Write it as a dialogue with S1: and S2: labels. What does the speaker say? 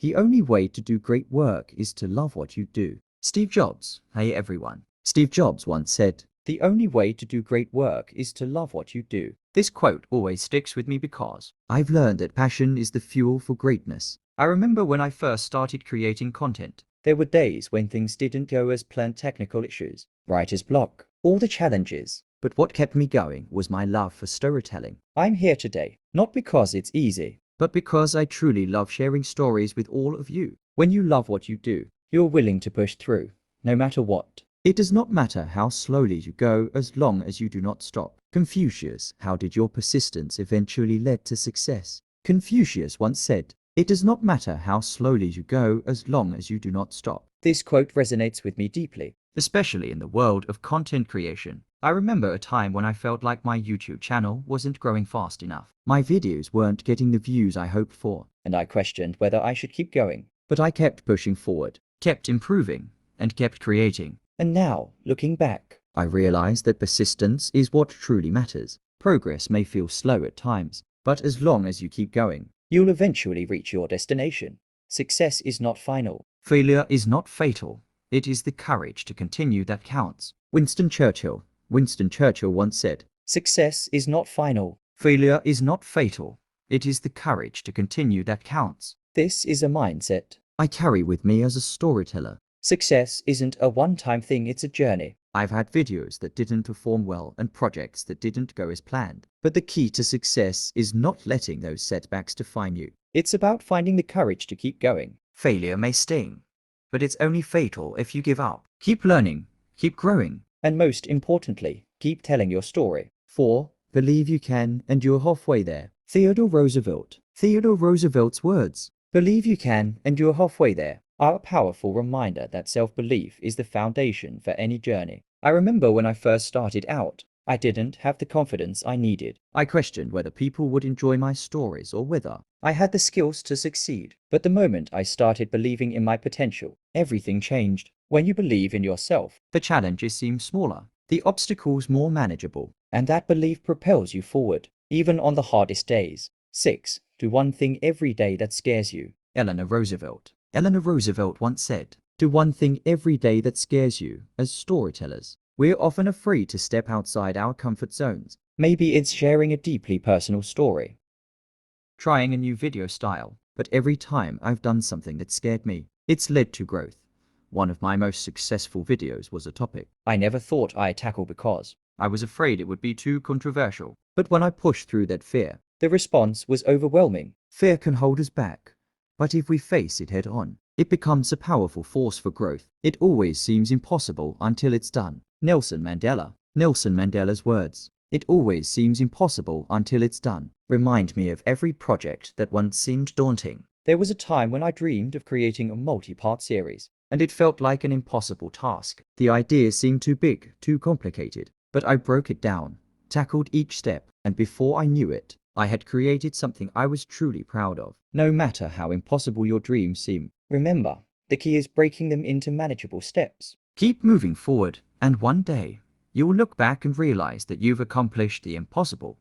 S1: The only way to do great work is to love what you do. Steve Jobs. Hey everyone. Steve Jobs once said, "The only way to do great work is to love what you do." This quote always sticks with me because I've learned that passion is the fuel for greatness. I remember when I first started creating content, there were days when things didn't go as planned, technical issues, writer's block, all the challenges. But what kept me going was my love for storytelling. I'm here today, not because it's easy, but because I truly love sharing stories with all of you. When you love what you do, you're willing to push through, no matter what. It does not matter how slowly you go as long as you do not stop. Confucius, how did your persistence eventually lead to success? Confucius once said, "It does not matter how slowly you go as long as you do not stop." This quote resonates with me deeply, especially in the world of content creation. I remember a time when I felt like my YouTube channel wasn't growing fast enough. My videos weren't getting the views I hoped for, and I questioned whether I should keep going. But I kept pushing forward, kept improving, and kept creating. And now, looking back, I realize that persistence is what truly matters. Progress may feel slow at times, but as long as you keep going, you'll eventually reach your destination. Success is not final. Failure is not fatal. It is the courage to continue that counts. Winston Churchill. Winston Churchill once said, "Success is not final. Failure is not fatal. It is the courage to continue that counts." This is a mindset I carry with me as a storyteller. Success isn't a one-time thing, it's a journey. I've had videos that didn't perform well and projects that didn't go as planned. But the key to success is not letting those setbacks define you. It's about finding the courage to keep going. Failure may sting, but it's only fatal if you give up. Keep learning, keep growing, and most importantly, keep telling your story. 4. Believe you can, and you're halfway there. Theodore Roosevelt. Theodore Roosevelt's words, "Believe you can, and you're halfway there," are a powerful reminder that self-belief is the foundation for any journey. I remember when I first started out, I didn't have the confidence I needed. I questioned whether people would enjoy my stories or whether I had the skills to succeed. But the moment I started believing in my potential, everything changed. When you believe in yourself, the challenges seem smaller, the obstacles more manageable, and that belief propels you forward, even on the hardest days. 6. Do one thing every day that scares you. Eleanor Roosevelt. Eleanor Roosevelt once said, "Do one thing every day that scares you." As storytellers, we're often afraid to step outside our comfort zones. Maybe it's sharing a deeply personal story, trying a new video style, but every time I've done something that scared me, it's led to growth. One of my most successful videos was a topic I never thought I'd tackle because I was afraid it would be too controversial. But when I pushed through that fear, the response was overwhelming. Fear can hold us back, but if we face it head on, it becomes a powerful force for growth. It always seems impossible until it's done. Nelson Mandela. Nelson Mandela's words, "It always seems impossible until it's done," remind me of every project that once seemed daunting. There was a time when I dreamed of creating a multi-part series, and it felt like an impossible task. The idea seemed too big, too complicated, but I broke it down, tackled each step, and before I knew it, I had created something I was truly proud of. No matter how impossible your dreams seem, remember, the key is breaking them into manageable steps. Keep moving forward, and one day, you will look back and realize that you've accomplished the impossible.